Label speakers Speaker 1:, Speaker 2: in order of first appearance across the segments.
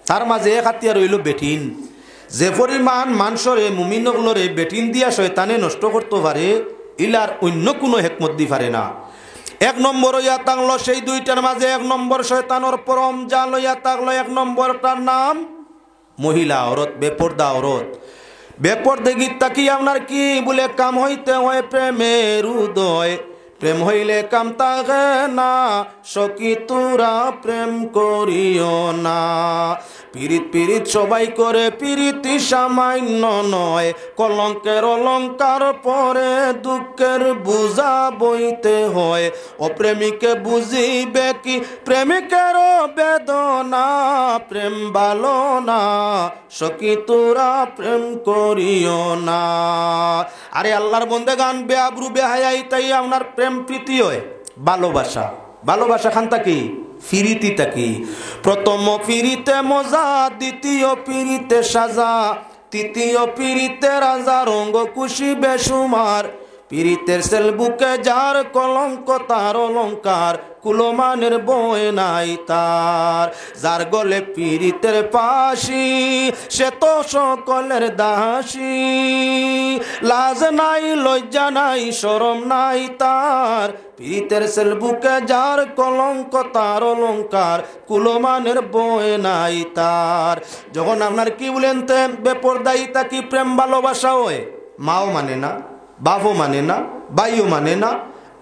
Speaker 1: তার মাঝে এক হাতিয়ার রইল বেটিন। যে পরিমাণ মানুষরে মুমিনগুলোরে বেটিন দিয়া শয়তানে নষ্ট করতে পারে, ইলার অন্য কোনো হেকমত দি পারে না। এক নম্বর হইয়া থাকলো সেই দুইটার মাঝে এক নম্বর শয়তানোর পরম জাল হইয়া থাকলো এক নম্বরটার নাম মহিলা औरत, বেপর্দা औरत। বেপর্দে গীত তাকি আপনার কি বলে কাম হইতে হয় প্রেমের উদয়, প্রেম হইলে কাম থাকে না, সখী তোরা প্রেম করিও না। পিরিত পিরিত সবাই করে, পিরিতি সামান্য নয়, কলঙ্কের অলঙ্কার পরে দুঃখের বুঝা বইতে হয়। অপ্রেমিকে বুঝিবে কি প্রেমিকের বেদনা, প্রেম ভালো না, সখী তোরা প্রেম করিও না। আরে আল্লাহর বন্দেগান বেআব্রু বেহায়াই তাই আপনার প্রেম প্রীতি হয় ভালোবাসা। ভালোবাসা খান তাকি ফিরিতি তাকি। প্রথম ফিরিতে মজা, দ্বিতীয় ফিরিতে সাজা, তৃতীয় ফিরিতে রাজা রঙ্গ খুশি বেসুমার। পীড়িতের সেল বুকে যার কলঙ্ক তার অলঙ্কার, কুলমানের বই নাই তার। যার গলে পীড়িতের পাশি সে তো সকলের দাসী, লাজ নাই লজ্জা নাই শরম নাই তার। পীড়িতের সেল বুকে যার কলঙ্ক তার অলঙ্কার, কুলমানের বই নাই তার। যখন আপনার কি বলেন তে বেপরদায়ী তাকি প্রেম ভালোবাসা হয়, মাও মানে না, বাপও মানে না, ভাইও মানে না,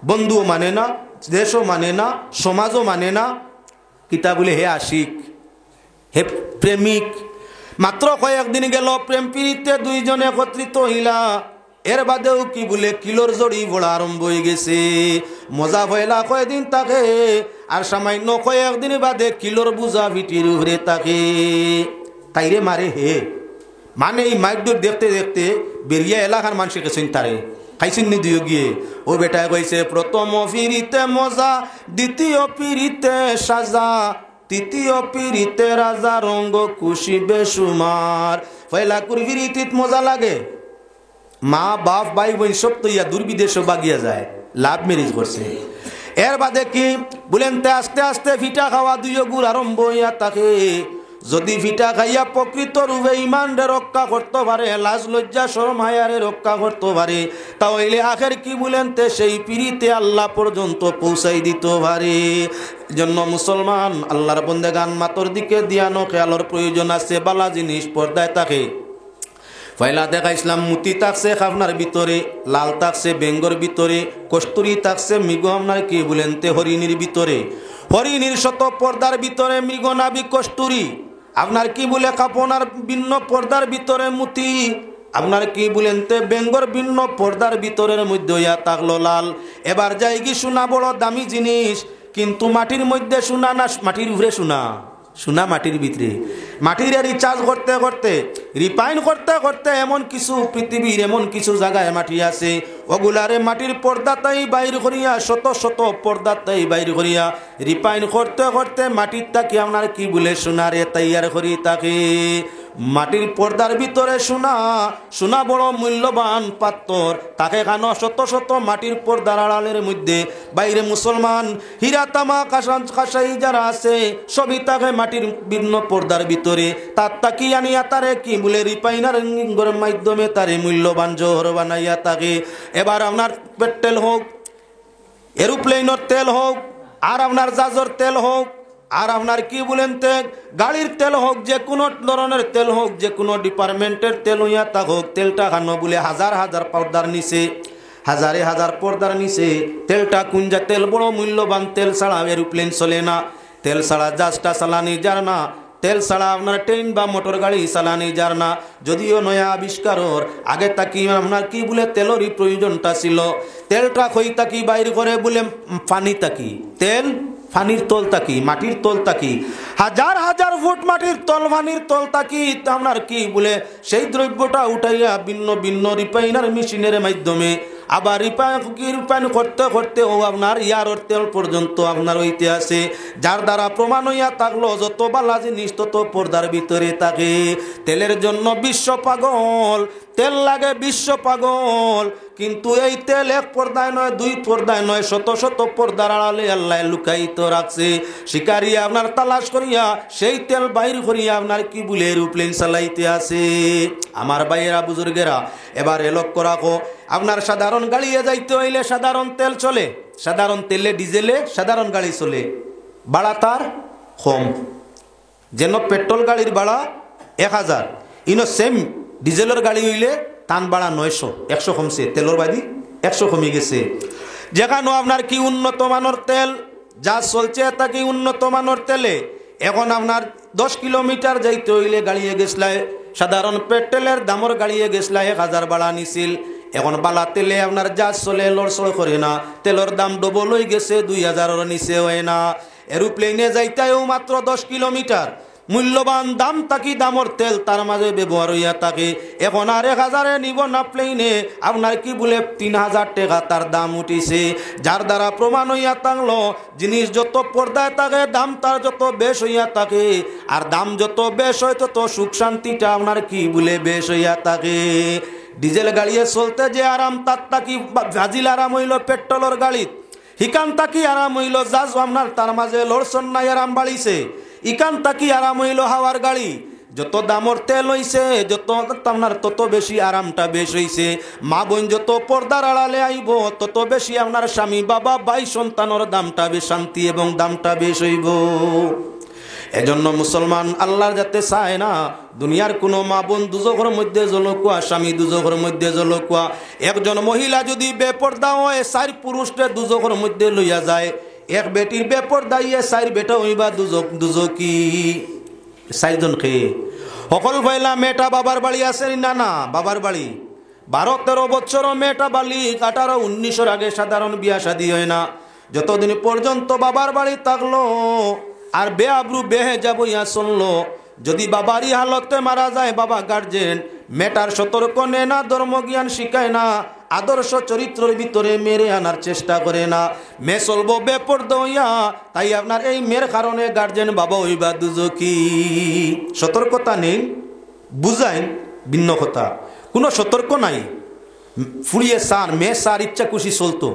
Speaker 1: বন্ধুও মানে না, দেশও মানে না, সমাজও মানে না। কিতা বলে হে আশিক, হে প্রেমিক। মাত্র কয়েকদিন গেল প্রেম প্রীতিতে দুইজন একত্রিত হইলা, এর বাদেও কি বলে কিলোর জড়ি বড় আরম্ভ হয়ে গেছে। মজা হইলা কয়েকদিন তাকে, আর সামান্য কয়েকদিন বাদে কিলোর বুঝা ভিটির উপরে তাকে। তাইরে মারে হে মানে এই মাইকডোর দেখতে দেখতে বেরিয়া এলাকার মানুষের কাছে তারে খাইছেন নি দুই গিয়ে। ও বেটা কইছে প্রথম ফিরিতে মজা, দ্বিতীয় পিড়িতে সাজা, তৃতীয় পিড়িতে রাজা রঙ্গ খুশি বেসুমার। পয়লা কুর ফিরিতিত মজা লাগে, মা বাপ ভাই বোন সব তো ইয়া দুর্বিদেশ বাগিয়া যায়, লাভ ম্যারেজ করছে। এর বাদে কি বলেন তে আস্তে আস্তে ফিটা খাওয়া দুই গুড় আরম্ভ হইয়া থাকে। যদি ফিটা খাইয়া প্রকৃত রূপে ইমানরে রক্ষা করতে পারে, লাজ লজ্জা শরম হায়ারে রক্ষা করতে পারে, তাহলে আখের কি বলেন তে সেই পিড়িতে আল্লাহ পর্যন্ত পৌঁছাই দিতে পারে। জন্য মুসলমান আল্লাহর বন্দেগান মাতর দিকে দিয়ানো খেয়ালোর প্রয়োজন আছে। বালা জিনিস পর্দায় থাকে। পয়লা দেখা ইসলাম মুতি থাকছে খাফনার ভিতরে, লাল থাকছে বেঙ্গর ভিতরে, কস্তুরি থাকছে মৃগ আপনার কি বলেন তে হরিণীর ভিতরে। হরিণীর শত পর্দার ভিতরে মৃগ নাবি কস্তুরি, আপনার কি বলে কাপনার ভিন্ন পর্দার ভিতরে মুতি, আপনার কি বলেন তে বেঙ্গর ভিন্ন পর্দার ভিতরের মধ্যে ইয়া থাকলো লাল। এবার যাই কি সোনা বড় দামি জিনিস, কিন্তু মাটির মধ্যে সোনা না মাটির উপরে সোনা, সোনা মাটির ভিতরে। মাটির রিচার্জ করতে করতে রিফাইন করতে করতে এমন কিছু পৃথিবীর এমন কিছু জায়গায় মাটি আছে, ওগুলারে মাটির পর্দাতেই বাইর করিয়া শত শত পর্দাতেই বাইর করিয়া রিফাইন করতে করতে মাটির তাকে আপনার কি বলে সোনারে তৈয়ার করি তাকে। মাটির পর্দার ভিতরে সোনা, সোনা বড় মূল্যবান পাত্তর, তাকে কেন শত শত মাটির পর্দার আড়ালের মধ্যে বাইরে মুসলমান হীরা তামা কাঁসাই যারা আছে সবই তাকে মাটির ভিন্ন পর্দার ভিতরে, তার তাকি আনিয়া তারে কি বলে রিফাইনার মাধ্যমে তারে মূল্যবান জোহর বানাইয়া তাকে। এবার আপনার পেট্রোল হোক, এরোপ্লেনের তেল হোক, আর আপনার জাহাজের তেল হোক, আর আপনার কি বলেন তে গাড়ির তেল হোক, যে কোনো ধরনের তেল হোক, যে কোনো ডিপার্টমেন্টের তেল হইয়া তা হোক, তেলটা খানো বলে হাজার হাজার পর্দার নিচে, হাজারে হাজার পর্দার নিচে তেলটা কুঞ্জা তেল বড় মূল্যবান। তেল ছাড়া এরোপ্লেন চলে না, তেল ছাড়া জাহাজটা চালানি যার না, তেল ছাড়া আপনার ট্রেন বা মোটর গাড়ি চালানি যার না। যদিও নয়া আবিষ্কারর আগে তাকি আপনার কি বলে তেলেরই প্রয়োজনটা ছিল। তেলটা খই তাকি বাইর করে বলে পানি তাকি, তেল পানির তল তাকি, মাটির তল তাকি, হাজার হাজার ফুট মাটির তল পানির তল তাকি আপনার কি বলে সেই দ্রব্যটা উঠাইয়া ভিন্ন ভিন্ন রিফাইনার মেশিনের মাধ্যমে আবার রিফাইন করতে করতে ও আপনার ইয়ার তেল পর্যন্ত আপনার হইতে আছে, যার দ্বারা প্রমাণ হইয়া থাকলো যত বালা জিনিস তত পর্দার ভিতরে থাকে। তেলের জন্য বিশ্ব পাগল, তেল লাগে বিশ্ব পাগল, কিন্তু এই তেল এক পর্দায় নয়, দুই পর্দায় নয়, শত শত পর্দার আড়ালে আল্লাহ লুকায়িত রাখছে। শিকারি আপনার তালাশ করিয়া সেই তেল বাইর করিয়া আপনার কি বলে এরোপ্লেন চালাইতে আছে। আমার ভাইয়েরা বুজুর্গেরা এবারে লক্ষ্য রাখো, আপনার সাধারণ গাড়িয়ে যাইতে হইলে সাধারণ তেল চলে, সাধারণ তেলে ডিজেলে সাধারণ গাড়ি চলে, ভাড়া তার কম। যেন পেট্রোল গাড়ির ভাড়া 1000, ইনো সেম ডিজেলের গাড়ি হইলে টান ভাড়া 900, 100 কমছে, তেলের বাদি 100 কমে গেছে। যেখানে আপনার কি উন্নত মানের তেল যা চলছে তা কি উন্নত মানের তেলে। এখন আপনার 10 কিলোমিটার যাইতে হইলে গাড়িয়ে গেছলাই সাধারণ পেট্রোলের দামর গাড়িয়ে গেছলাই 1000 ভাড়া নিছিল। এখন বালা তেলে আপনার যা চলে লড়সড় করে না, তেলের দাম ডবল হয়ে গেছে, 2000-এর নিচে হয় না। এরোপ্লেনে যাইতেও মাত্র 10 কিলোমিটার, মূল্যবান দাম থাকি দামর তেল তার মাঝে ব্যবহার হইয়া থাকে। এখন আর 1000-এ নিব না প্লেনে, আপনার কি বলে 3000 টাকা তার দাম উঠিছে, যার দ্বারা প্রমাণ হইয়া থাকলো জিনিস যত পর্দায় থাকে দাম তার যত বেশ হইয়া থাকে, আর দাম যত বেশ হয় তত সুখ শান্তিটা আপনার কি বলে বেশ হইয়া থাকে। ডিজেল গাড়িয়ে চলতে যে আরাম, তার তাকি ভাজিল আরাম হইল পেট্রোলের গাড়িত, হিকান তাকি আরাম হইল জাজ আপনার তার মাঝে লড়ছন নাই আরাম বাড়িছে, ইকান তাকি আরাম হইল হাওয়ার গাড়ি। যত দামর তেল হইছে যত আপনার তত বেশি আরামটা বেশ হইছে। মা বোন যত পর্দার আড়ালে আইব তত বেশি আপনার স্বামী বাবা ভাই সন্তানের দামটা বেশ শান্তি এবং দামটা বেশ হইব। এজন্য মুসলমান আল্লাহর যাতে চায় না দুনিয়ার কোনো মা বোন দুজখের মধ্যে জলকুয়া, স্বামী দুজখের মধ্যে জলকুয়া। একজন মহিলা যদি বেপর্দা হয় 4 পুরুষকে দুজখের মধ্যে লইয়া যায়, এক বেটির বেপর্দাইয়ে 4 বেটা হইবা দুজকি 4 জনকে। সকল ভাইলা মেয়েটা বাবার বাড়ি আছে না? না, বাবার বাড়ি 12-13 বছর মেয়েটা বালিক, 18-19-এর আগে সাধারণ বিয়া শাদী হয় না। যতদিন পর্যন্ত বাবার বাড়ি থাকলো আর বেআব্রু বেহে যাব ইয়া চললো, যদি বাবারই হালতে মারা যায় বাবা গার্জেন মেটার সতর্ক নেয় না, ধর্মজ্ঞান শিখায় না, আদর্শ চরিত্রের ভিতরে মেরে আনার চেষ্টা করে না, মেয়ে চলবো বেপর্দা হইয়া। তাই আপনার এই মেয়ের কারণে গার্জেন বাবা হইবা দুজকি। সতর্কতা নেই, বুঝাইন ভিন্ন কথা, কোনো সতর্ক নাই। ফুরিয়ে সার মেয়ে সার ইচ্ছা খুশি চলতো,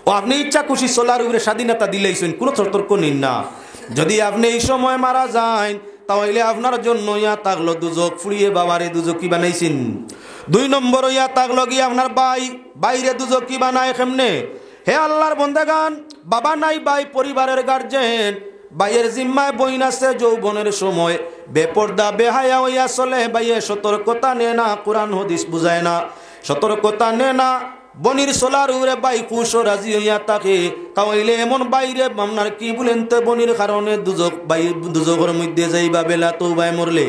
Speaker 1: ও আপনি ইচ্ছা খুশি চলার উপরে স্বাধীনতা দিলেইছেন, কোনো সতর্ক নিন না। যদি আপনি এই সময় মারা যান তাহলে আপনার জন্য ইয়া থাকলো দুজক, ফুরিয়ে বাবারে দুজকি বানাইছেন। 2 নম্বর ইয়া থাকলো গিয়ে আপনার বাইরে দুজকি বানায় কেমনে। হে আল্লাহর বন্দেগান, বাবা নাই ভাই পরিবারের গার্জেন, ভাইয়ের জিম্মায় বইন আছে, যৌবনের সময় বেপর্দা বেহায়া হইয়া চলে, ভাইয়ের সতর্কতা নে না, কোরআন হাদিস বুঝায় না, সতর্কতা নে না, বনির সোলার উড়ে বাই খুশো রাজি হইয়া থাকে, তাহলে এমন বাইরে আপনার কি বলেন তো বনির কারণে দুজকের মধ্যে যাইবা বেলা তো বাই মরলে।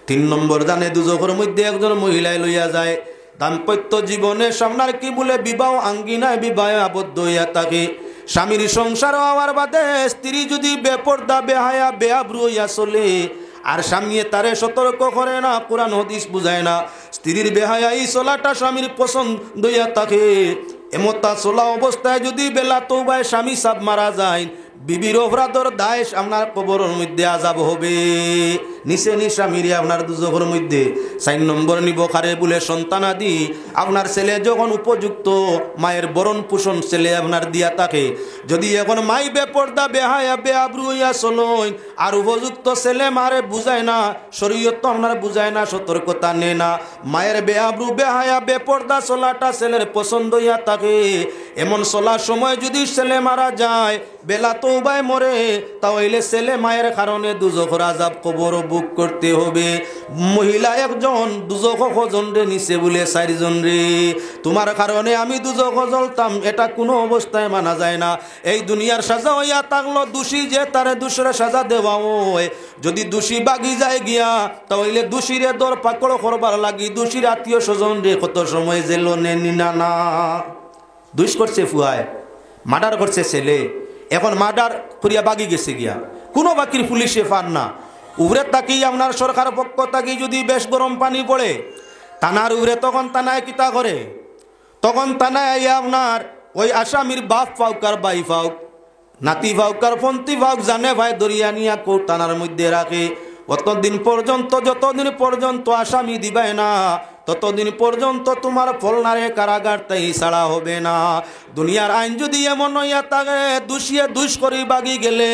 Speaker 1: 3 নম্বর জানে দুজকের মধ্যে একজন মহিলায় লইয়া যায়, দাম্পত্য জীবনে সামনার কি বলে বিবাহ আঙ্গিনায় বিবাহ আবদ্ধ হইয়া থাকে। স্বামীর সংসার হওয়ার বাদে স্ত্রী যদি বেপর্দা বেহায়া বেআব্রু হইয়া চলে আর স্বামী তারে সতর্ক করে না, কোরআন হাদিস বুঝায় না, স্ত্রীর বেহায়া এই চলাটা স্বামীর পছন্দ হইয়া থাকে, এমতা চলা অবস্থায় যদি বেলা তৌবায় স্বামী সাব মারা যায়, বিবির অপরাধর দায় আপনার কবরের মধ্যে আজাব হবে। নিচে নি স্বামীর আপনার দুজকের মধ্যে। 4 নম্বর নিব খারে বলে সন্তানাদি। আপনার ছেলে যখন উপযুক্ত মায়ের বরণ পোষণ ছেলে আপনার দিয়া থাকে, যদি এখন মাই বেপর্দা বেহায়া বেআব্রু হইয়া চলইন আর উপযুক্ত ছেলে মারে বুঝায় না, শরীয়ত তো আপনার বুঝায় না, সতর্কতা নে না, মায়ের বেআব্রু বেহায়া বেপর্দা চলাটা ছেলের পছন্দ হইয়া থাকে, এমন চলার সময় যদি ছেলে মারা যায় বেলা তৌবায় মরে, তাহলে ছেলে মায়ের কারণে দুজখের আযাব কবর বুক করতে হবে। মহিলা একজন দুজখ জন রে নিচে বলে 4 জন রে, তোমার কারণে আমি দুজখ জ্বলতাম, এটা কোনো অবস্থায় মানা যায় না। এই দুনিয়ার সাজা হইয়া থাকলো দোষী যে তারে দোষের সাজা দেওয়া হয়, যদি দোষী বাগি যায় গিয়া তাহলে দোষীরে দর পাকড় করবার লাগি দোষীর আত্মীয় স্বজন রে কত সময় জেল নেনি না। দুষ করছে ফুয়ায়, মার্ডার করছে ছেলে, এখন মার্ডার করিয়া বাগি গেছে গিয়া, কোনো বাকির পুলিশে পান না, উপরে তাকি আপনার সরকার পক্ষ তাকি যদি বেশ গরম পানি পড়ে থানার উপরে, তখন থানায় কিতা করে তখন তানায় আইয়া আপনার ওই আসামির বাপ পাউক আর বাই পাউক, নাতি পাউক আর ফন্তি পাউক, জানে ভাই দরিয়া নিয়া কোট টানার মধ্যে রাখে। অতদিন পর্যন্ত, যতদিন পর্যন্ত আসামি দিবাই না, ততদিন পর্যন্ত তোমার ফলনারে কারাগার তাই ছাড়া হবে না। দুনিয়ার আইন যদি এমন হইয়া থাকে, দোষিয়ে দুষ করি বাগি গেলে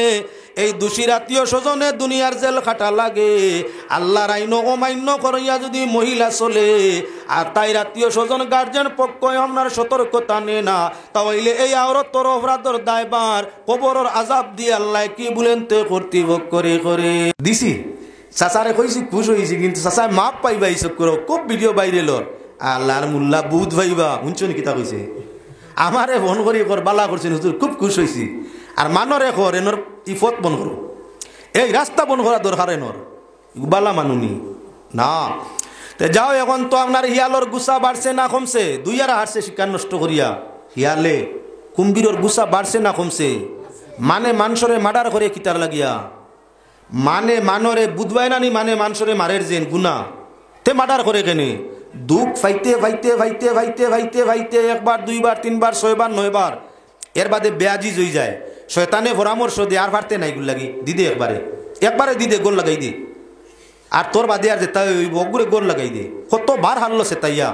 Speaker 1: এই দোষীর আত্মীয় স্বজনে দুনিয়ার জেল খাটা লাগে। আল্লাহর আইন অমান্য করিয়া যদি মহিলা চলে আর তাই আত্মীয় স্বজন গার্জেন পক্ষ আপনার সতর্কতা নে না, তাহলে এই আওরতর অপরাধর দায়বার কবরের আজাব দিয়ে আল্লাহ কি বলেন তে কর্তৃপক্ষ করে করে দিছি। চাচারে কইছি খুশ হয়েছি, কিন্তু চাচায় মাপ পাইবা এইসব করো, খুব ভিডিও বাইরে লর আল্লাহর মুল্লা বুধ ভাইবা শুনছো নি কিতা কইছে, আমারে ফোন করি কর বালা করছেন হুজুর, খুব খুশ হয়েছি। আর মানরে কর এনর ইফত বন করো, এই রাস্তা বন করা দরকার এনর বালা মানুনি না। তে যাও, এখন তো আপনার হিয়ালর গুসা বাড়ছে না কমছে? দুই আর হারছে শিকার নষ্ট করিয়া। হিয়ালে কুম্ভীরর গুসা বাড়ছে না কমছে? মানে মানুষরে মার্ডার করে কিতার লাগিয়া, মানে মানরে বুধবাই নানি, মানে মানুষরে মারের যেন গুনা তে মার্ডার করে কেনে? দুঃখ ফাইতে ফাইতে ফাইতে ফাইতে ফাইতে ফাইতে একবার দুইবার তিনবার ছয়বার নয়বার, এর বাদে বেয়াজিজ হয়ে যায়। শয়তানে পরামর্শ দিয়ে আর পারতে নাই গুল লাগি দিদে, একবারে দিদে গোল লাগাই দে, আর তোর বাদে আর যেতে অগুরে গোল লাগাই দে। কতবার হারলো সে তাইয়া,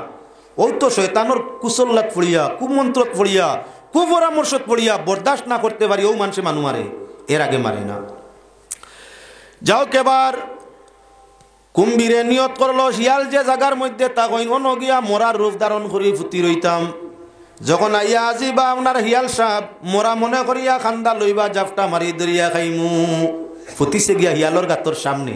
Speaker 1: ওই তো শয়তানোর কুশল্লাত পড়িয়া, কুমন্ত্রত পড়িয়া, কুপরামর্শত পড়িয়া বরদাস্ত না করতে পারি ও মানুষে মানু মারে, এর আগে মারে না। যাও কেবার কুম্ভীরে নিয়ত করলো শিয়াল যে জায়গার মধ্যে তা কইন গিয়া মরার রূপ ধারণ করি ফুটি রইতাম। যখন আইয়া আজি বা আপনার হিয়াল সাপ মরা মনে করিয়া খান্দা লইবা জাফটা মারি দরিয়া খাইমু, ফুটিছে গিয়া হিয়ালর গাতর সামনে।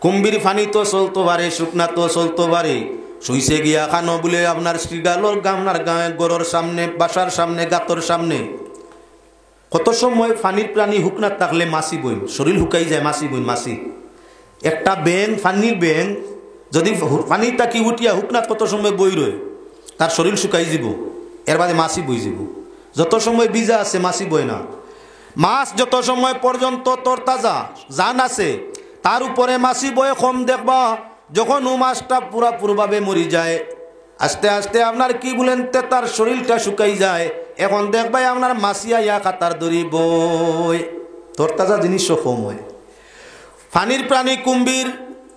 Speaker 1: কুম্ভীর ফানি তো চলতো পারে, শুকনা তো চলতো পারে, শুইছে গিয়া খানো বলে আপনার শ্রীগালোর আপনার গাঁয়ে গরর সামনে, বাসার সামনে, গাতর সামনে। কত সময় ফানির প্রাণী হুকনাত থাকলে মাছি বইন, শরীর হুকাই যায়, মাছি বইন মাছি। একটা ব্যাং, ফানির ব্যাং যদি পানি তাকি উঠিয়া হুকনাত কত সময় বই রয়, তার শরীর শুকাই যাব, এর বাদে মাছি বই যাব। যত সময় বীজা আছে মাছি বই না। মাছ যত সময় পর্যন্ত তোর তাজা জান আছে, তার উপরে মাছি বয়ে কম দেখবা। যখন ও মাছটা পুরাপুরভাবে মরি যায়, আস্তে আস্তে আপনার কি বলেন তে তার শরীরটা শুকাই যায়, এখন দেখবাই আপনার মাছিয়া ইয়া কাতার দড়ি বই, তোর তাজা জিনিস কম হয়। পানির প্রাণী কুম্ভীর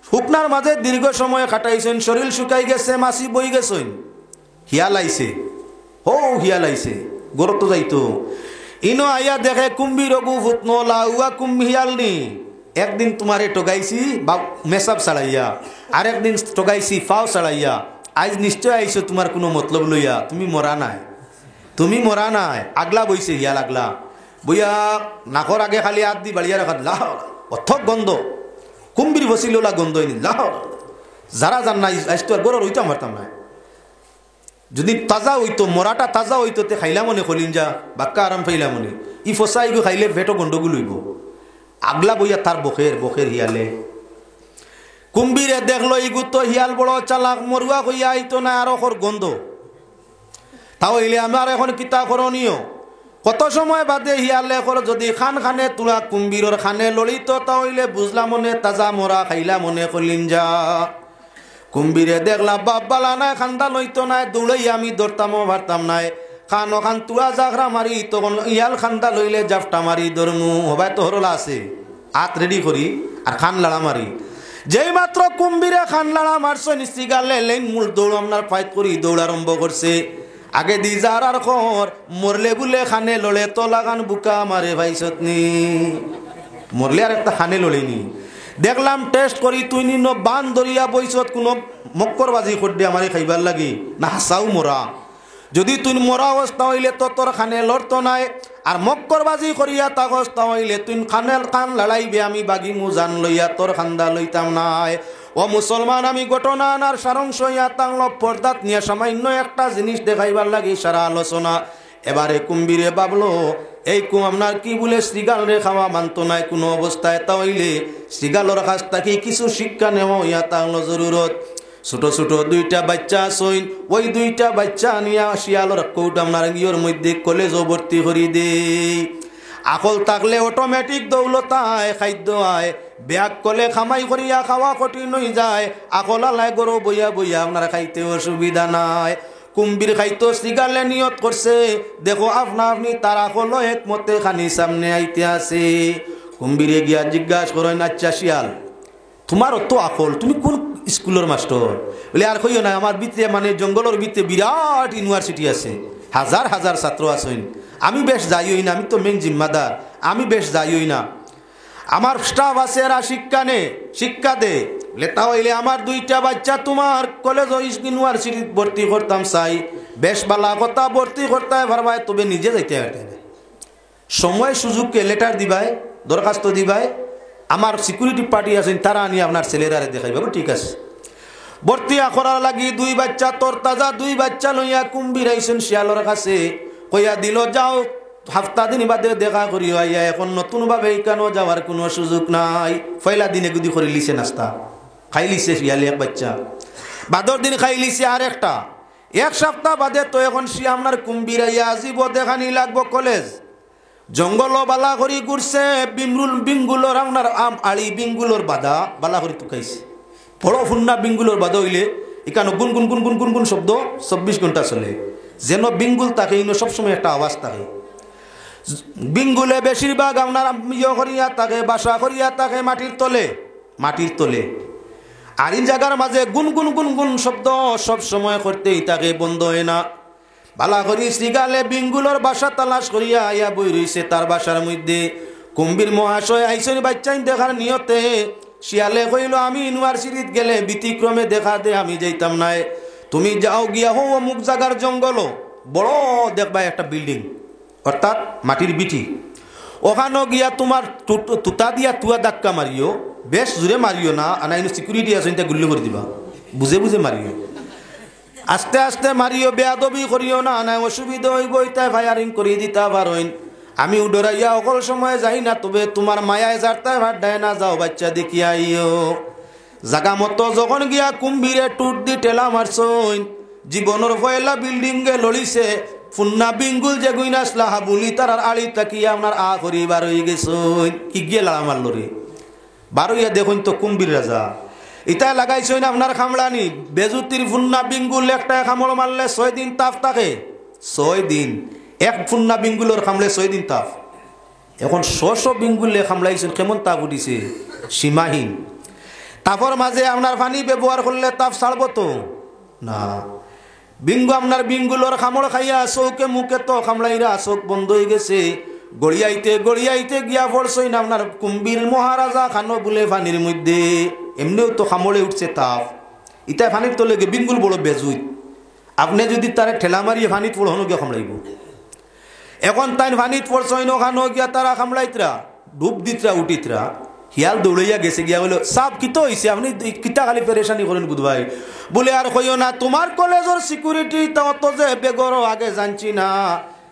Speaker 1: শুকনার মাঝে দীর্ঘ সময় কাটাইছেন, শরীর শুকাই গেছে, মাছি বই গেছেন, হিয়াল আইছে, ও হিয়াল আইছে, গরত যাইতো ইনো আইয়া দেখে কুম্ভীর অগু ফুটনো লাউয়া হিয়াল নি। একদিন তোমারে টগাইছি বা মেসাব ছাড়াইয়া, আর একদিন টগাইছি ফাও ছাড়াইয়া, আজ নিশ্চয় আইছো তোমার কোনো মতলব লইয়া, তুমি মরা নাই, তুমি মরা নাই। আগলা বইছে হিয়াল, আগলা বইয়া নাকর আগে খালি হাত দি বাড়িয়া রাখা, লাহ অথক গন্ধ, কুম্ভীর বসিল ওলা গন্ধ হয়নি, লাহ যারা জান নাই আজ তো আর গরর হইতাম পারতাম না। যদি তাজা হইতো, মরাটা তাজা হইতো, তে খাইলা মনে খলিন যা বাক্কা আরাম পাইলা মনে, ই ফসাই গো খাইলে ভেটো গন্ডগোল হইব। আগলা বইয়া তার বখের বখের হিয়ালে কুম্ভীরে দেখলো ইগু তো হিয়াল বড় চালাক, মরুয়া কইয়া আইতো না আর ওর গন্ধ। তাও হইলে আমার এখন কিতা করণীয়? কত সময় বাদে হিয়ালে কর যদি খান খানে তুলা কুম্ভীরর খানে লড়িত, তাহলে বুঝলা মনে তাজা মরা খাইলা মনে কলিন যা। কুম্ভীরে দেখলা বাপ বালা নাই, খান্দা লইতো নাই, দৌড়াই আমি ধরতামও পারতাম নাই, খান ওখান তুলা জাগরা মারি, তখন ইয়াল খান্দা লইলে জাফটা মারি ধরমু, হবাই তো হরলা আছে হাত রেডি করি আর খান লাড়া মারি। যেই মাত্র কুম্ভীরে খান লাড়া মারছে, নিশ্চি গালে লেন মূল দৌড় আপনার ফাইট করি দৌড় আরম্ভ করছে। আগে দি যার আর খর মরলে বলে খানে লড়ে তো লাগান বুকা মারে ভাইসত নি, মরলে আর একটা খানে লড়েনি। দেখলাম টেস্ট করি তুই নিন বান ধরিয়া বইছত, কোনো মক্করবাজি করডে আমারে খাইবার লাগি না, হাসাও মরা। যদি তুই মরা অবস্থা হইলে তো তোর খানে লড়তো নাই, আর মক্করবাজি করিয়া তাগস্তা হইলে তুই খানের কান লড়াইবে, আমি বাগি মু জান লইয়া তোর খান্দা লইতাম নাই। ও মুসলমান, আমি ঘটনা আনার সারাংশ ইয়া তাংল পর্দাত নিয়ে সামান্য একটা জিনিস দেখাইবার লাগি সারা আলোচনা। এবারে কুম্ভীরে ভাবলো এই আপনার কি বলে শ্রীগাল রে খাওয়া মানত নাই কোনো অবস্থায়, তাহলে শ্রীগালর কাছ থেকে কিছু শিক্ষা নেওয়া ইয়া তাংলো জরুরত। ছোট ছোট দুইটা বাচ্চা আসইন, ওই দুইটা বাচ্চা নিয়া শিয়ালর কৌট আপনার ইয়র মধ্যে কলেজও ভর্তি করি দে। আকল থাকলে অটোমেটিক দৌলত আয়, খাদ্য আয়, ব্যাগ কলে খামাই করিয়া খাওয়া কঠিন হয়ে যায়। আকল আলায় গরু বইয়া বইয়া আপনার খাইতে অসুবিধা নাই। কুম্বির খাইতো সিগালে নিয়ত করছে দেখো আপনা আপনি তারা হলো একমতে খানি সামনে আইতে আছে কুম্বিরে গিয়া জিজ্ঞাসা করেন আচ্ছা শিয়াল তোমার অত আকল তুমি কোন স্কুলের মাস্টার বলে আর কইও না আমার ভিতরে মানে জঙ্গলের ভিতরে বিরাট ইউনিভার্সিটি আছে হাজার হাজার ছাত্র আছেন আমি বেশ যাইই না আমি তো মেন জিম্মাদার আমি বেশ যাইই না আমার স্টাফ আছে এরা শিক্ষা দে লেতা হইলে আমার দুইটা বাচ্চা তোমার কলেজ ইউনিভার্সিটি ভর্তি করতাম চাই বেশ বালা কথা ভর্তি করতে পারবাই তবে নিজে যাইতে পারবে সময় সুযোগকে লেটার দিবাই দরখাস্ত দিবাই আমার সিকিউরিটি পার্টি আছেন তারা আনি আপনার ছেলেরারে দেখাইবে ঠিক আছে ভর্তি করার লাগি দুই বাচ্চা তোর তাজা দুই বাচ্চা লইয়া কুম্বির আইসেন শিয়ালর কাছে কইয়া দিল যাও হাফতা দিন বাদে দেখা করি আইয়া এখন নতুন ভাবে কেন যাওয়ার কোনো সুযোগ নাই পয়লা দিনে গুদি করে লিছে নাস্তা খাই লিছে শিয়ালে এক বাচ্চা বাদর দিন খাই লিছে আর একটা এক সপ্তাহ বাদে তো এখন সে আপনার কুম্বির আইয়া আসিব দেখানি লাগবো কলেজ জঙ্গল বালা করি ঘুরছে বিঙ্গুলোর আপনার আম আড়ি বিঙ্গুলোর বাধা বালা করি টুকাইছে বড় ফুন্না বিঙ্গুলোর বাধা হইলে এখানে গুন গুন গুন গুন গুন গুন শব্দ 24 ঘন্টা চলে যেন বিঙ্গুল থাকে ইনো সবসময় একটা আওয়াজ থাকে বিঙ্গুলে বেশিরভাগ আপনার ইয়ে করিয়া থাকে বাসা করিয়া থাকে মাটির তলে আর এই জায়গার মাঝে গুন গুন গুন গুন শব্দ সব সময় করতেই থাকে বন্ধ হয় না বালা করি শ্রীগালে বিঙ্গুলোর বাসা তালাশ করিয়া আইয়া বই রইছে তার বাসার মধ্যে কুম্বির মহাশয় আইসনি বাচ্চাই দেখার নিয়তে শিয়ালে কইল আমি ইউনিভার্সিটিত গেলে ব্যতিক্রমে দেখা দে আমি যাইতাম নাই তুমি যাও গিয়া হো অমুক জায়গার জঙ্গল বড় দেখবা একটা বিল্ডিং অর্থাৎ মাটির বিটি ওখানে গিয়া তোমার তুতা দিয়া তুয়া ধাক্কা মারিও বেশ জোরে মারিও না আনাইনো সিকিউরিটি আছে গুল্লি করে দিবা বুঝে বুঝে মারিও আস্তে আস্তে মারিও বেয়াদবি করিও না আনাই অসুবিধা হইব তাই ফায়ারিং করিয়ে দিতা পারেন আমি উডরাইয়া অকল সময় যাই না তবে তোমার মায়ায় যারতায় ভাত দেয় না যাও বাচ্চা দেখি আইও জাগা মতো যখন গিয়া কুম্ভীরে টুট দি টেলা মারছইন জীবনের পয়লা বিল্ডিং গে লড়িছে ফুন্না বিঙ্গুল যে গুইন আসলা হাবুলি তার আড়ি তাকিয়া আপনার আ করি বার হয়ে গেছইন কি গিয়ে লাড়া মারল রে বারোইয়া দেখুন তো কুম্ভীর রাজা ইটা লাগাইছইন আপনার খামড়ানি বেজুতির ফুন্না বিঙ্গুল একটা খামড় মারলে 6 দিন তাপ থাকে 6 দিন এক ফুন্না বিঙ্গুলোর খামলে 6 দিন তাপ এখন 600 বিঙ্গুলে খামলাইছেন কেমন তাপ উঠিছে সীমাহীন তাপর মাঝে আপনার পানি ব্যবহার করলে তাপ ছাড়ব তো না বিঙ্গু আপনার বিঙ্গুলোর খামড় খাইয়া চৌকে মুখে তো খামলাইরা চোখ বন্ধ হয়ে গেছে গড়িয়াইতে গিয়া পড়ছই না আপনার কুম্ভীর মহারাজা খানো বলে পানির মধ্যে এমনিও তো খামড়ে উঠছে তাপ ইটা পানির তলে বিঙ্গুল বড় বেজুই আপনি যদি তারে ঠেলা মারিয়ে পানিত পড়ানো গিয়া খামলাইব এখন তাই পানিত পড়ছইন ওখানো গিয়া তারা খামলাইতরা ডুব দিতরা উঠিতরা হিয়াল দৌড়াইয়া গেছে গিয়া বলে সাপ কিতো হইছে আপনি কিতা খালি পেরেশানি করেন বুধভাই বলে আর কইও না তোমার কলেজের সিকিউরিটি তত যে বেগর আগে জানছি না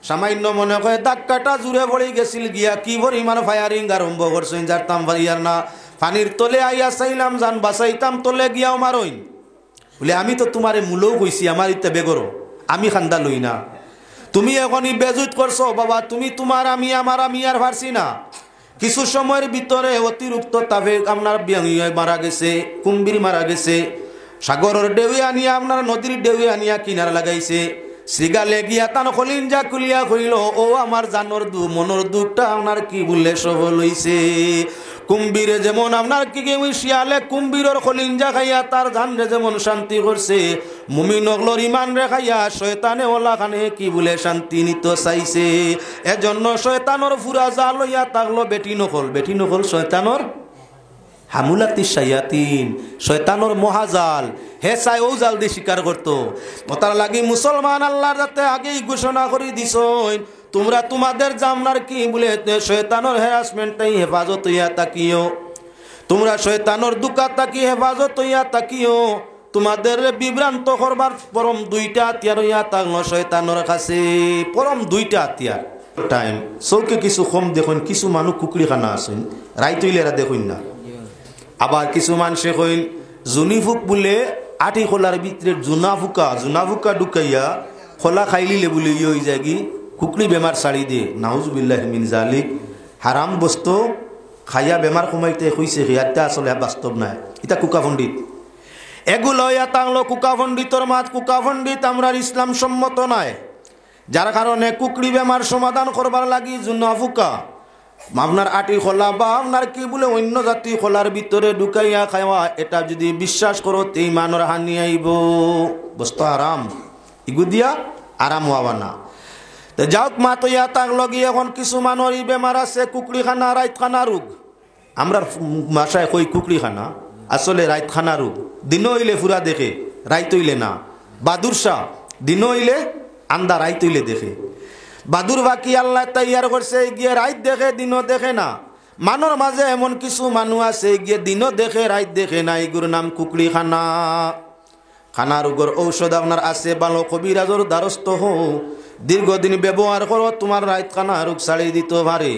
Speaker 1: সামান্য মনে হয় ধাক্কাটা জুড়ে পড়ে গেছিল গিয়া কি পরিমাণ ফায়ারিং আরম্ভ করছেন যারতাম পারিয়ার না পানির তলে আইয়া চাইলাম জান বাঁচাইতাম তলে গিয়াও মারইন বলে আমি তো তোমারে মূলও কইছি আমার ইত্যা বেগর আমি খান্দা লই না তুমি এখনই বেজুত করছো বাবা তুমি তোমার আমি আমার আমি আর পারছি না কিছু সময়ের ভিতরে অতিরিক্ত তাপে আপনার মারা গেছে কুম্ভীর মারা গেছে সাগরের ঢেউয়ে আনিয়া আপনার নদীর ঢেউয়ে আনিয়া কিনার লাগাইছে শ্রীগালে গিয়া তান কলিঞ্জা খুলিয়া কইল ও আমার জানর মনের দুঃখটা আপনার কি বললে সফল হইছে কুম্ভীরে যেমন আপনার কি শিয়ালে কুম্ভীরের কলিঞ্জা খাইয়া তার জানরে যেমন শান্তি করছে মুমিন অগলর ইমান রে খাইয়া শয়তানে ওলা খানে কি বলে শান্তি নিতে চাইছে এজন্য শয়তানর ফুরা যা লইয়া তাগলো বেটি নকল শয়তানর হামুলাতি শায়াতিন শয়তানর মহাজাল হে চাই ও জাল দিয়ে স্বীকার করতো তার লাগি মুসলমান আল্লাহর যাতে আগেই ঘোষণা করে দিছইন তোমরা তোমাদের জামনার কি বলে শয়তানর হ্যারাসমেন্টটাই হেফাজত হইয়া তাকিও তোমরা শয়তানর দুকা তাকি হেফাজত হইয়া তাকিও তোমাদের বিভ্রান্ত করবার পরম 2টা হাতিয়ার হইয়া তাগলো শয়তানর কাছে পরম 2টা হাতিয়ার টাইম চৌকে কিছু কম দেখুন কিছু মানুষ কুকুরি খানা আছেন রাইত হইলে এরা দেখুন না আবার কিছু মানুষে কইন জুনিফুক বলে আটি খোলার ভিতরে জুনাফুকা ঢুকাইয়া খোলা খাইলিলে বলে ইয়ে হয়ে যায় কি কুকড়ি বেমার ছাড়ি দিয়ে নাউজুবিল্লাহ মিন জালিক হারাম বস্তু খাইয়া বেমার কমাইতে হইছে হিয়াতে আসলে বাস্তব নাই এটা কুকা পণ্ডিত এগুলো ইয়াতাংলো কুকা পণ্ডিতর মাত। কুকা পণ্ডিত আমরা ইসলাম সম্মত নয়, যার কারণে কুকড়ি বেমার সমাধান করবার লাগি জুনা ফুকা আপনার আটি খোলা বা আপনার কি বলে অন্য জাতি খোলার ভিতরে ঢুকাইয়া খাওয়া, এটা যদি বিশ্বাস করো তেই মানর হানি আইব। বস্তু আরাম ইগু দিয়া আরাম হওয়া না। তো যাওক মা তো ইয়া তাক লগি এখন কিছু মানুষ ই বেমার আছে কুকড়ি খানা রাইত খানা রোগ। আমরা ভাষায় কই কুকড়ি খানা, আসলে রাইত খানা রোগ। দিন হইলে ফুরা দেখে, রাইত হইলে না। বাদুর শাহ দিন হইলে আন্দা, রাইত হইলে দেখে। বাদুর বাকি আল্লাহ তৈয়ার করছে গিয়ে রাইত দেখে দিনও দেখে না। মানুর মাঝে এমন কিছু মানুষ আছে গিয়ে দিনও দেখে রাইত দেখে না, এগুলোর নাম কুকড়ি খানা। খানা রোগের ঔষধ আপনার আছে, ভালো কবিরাজর দ্বারস্থ হও, দীর্ঘদিন ব্যবহার করো, তোমার রাইত খানা রোগ ছাড়িয়ে দিতে পারে।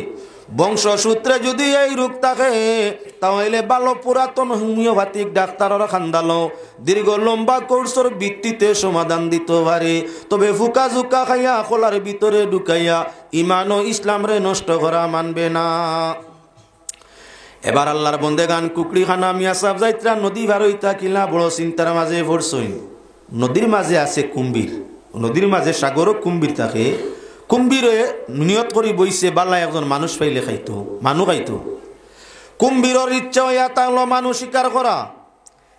Speaker 1: বংশসূত্রে যদি এই রোগ থাকে তাহলে ভালো পুরাতন হোমিওপ্যাথিক ডাক্তাররা খান্দালো দীর্ঘ লম্বা কোর্সের ভিত্তিতে সমাধান দিতে পারে। তবে ফুকা জুকা খাইয়া খোলার ভিতরে ঢুকাইয়া ইমান ও ইসলাম রে নষ্ট করা মানবে না। এবার আল্লাহর বন্দেগান কুকড়ি খানা মিয়া সাহেব যাইত্রা নদী ভারইতা কিলা বড় চিন্তার মাঝে পড়ছইন। নদীর মাঝে আছে কুম্ভীর, নদীর মাঝে সাগরও কুম্ভীর থাকে। কুম্ভীরে নিয়ত করি বইছে বালা একজন মানুষ পাইলে খাইতো, মানুষ খাইতো। কুম্ভীরের ইচ্ছা হইয়া তাহলে মানুষ শিকার করা।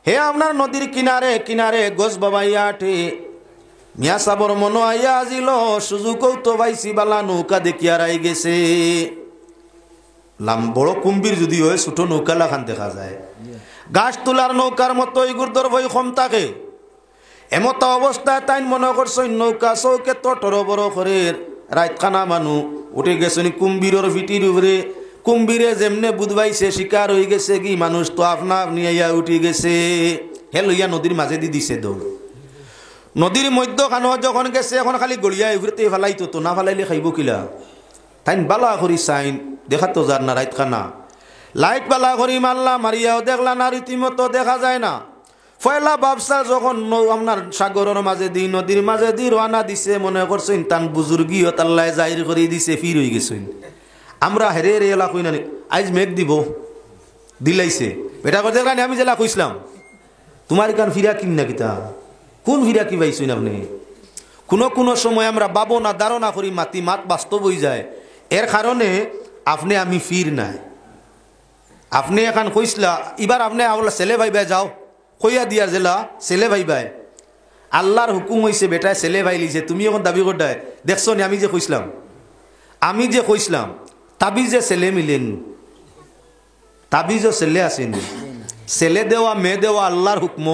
Speaker 1: হে আপনার নদীর কিনারে কিনারে গছ বাবাইয়া আঠে মিয়া সাবর মনো আইয়া আজিল সুযোগও তো পাইছি বালা নৌকা দেখিয়া রাই গেছে। বড় কুম্ভীর যদি হয় ছোট নৌকা লাখান দেখা যায়। গাছ তোলার নৌকার মতো ইগুরদর বই কম থাকে। এমত অবস্থায় তাই মনে করছে নৌকা চৌকে তো টর বড় করে রাত খানা মানু উঠে গেছে কুম্ভীরের ভিটির উপরে। কুম্ভীরে যেমনে বুধবাইছে শিকার হয়ে গেছে কি মানুষ তো আপনা আপনি আইয়া উঠে গেছে। হে লইয়া নদীর মাঝে দি দিছে দৌড়। নদীর মধ্যখানো যখন গেছে এখন খালি গড়িয়া উভরতে ফেলাইতো, তো না ফেলাইলে খাইব কিলা। তাই বালা করি চাইন দেখা তো যার না রাত খানা। লাইট বালা করি মারলা, মারিয়াও দেখলা না, রীতিমতো দেখা যায় না। ফয়লা বাবসা যখন আপনার সাগরের মাঝে দি নদীর মাঝে দি রানা দিছে, মনে করছেন তান বুজুর্গি তাল্লায় জাহির করে দিছে, ফির হয়ে গেছেন। আমরা হেরে হেরে এলা কই না আজ মেঘ দিব দিলাইছে এটা কথা দেখলাম। আমি জেলা কইসলাম তোমার কান ফিরা কিন না কিতা, কোন ফিরা কি পাইছেন আপনি? কোনো সময় আমরা বাবো না ধারণা করি মাতি মাত বাস্তব হয়ে যায়। এর কারণে আপনি আমি ফির নাই। আপনি এখন কইসলা এবার আপনি আওলা ছেলে ভাই ভাই যাও কইয়া দিয়ার জেলা ছেলে ভাই ভাই আল্লাহর হুকুম হয়েছে বেটায় ছেলে ভাই লিছে, তুমি এখন দাবি করতে দেখছো নি? আমি যে কইসলাম তাবিজে ছেলে মিলেন, তাবিজও ছেলে আসেনি। ছেলে দেওয়া মেয়ে দেওয়া আল্লাহর হুকম।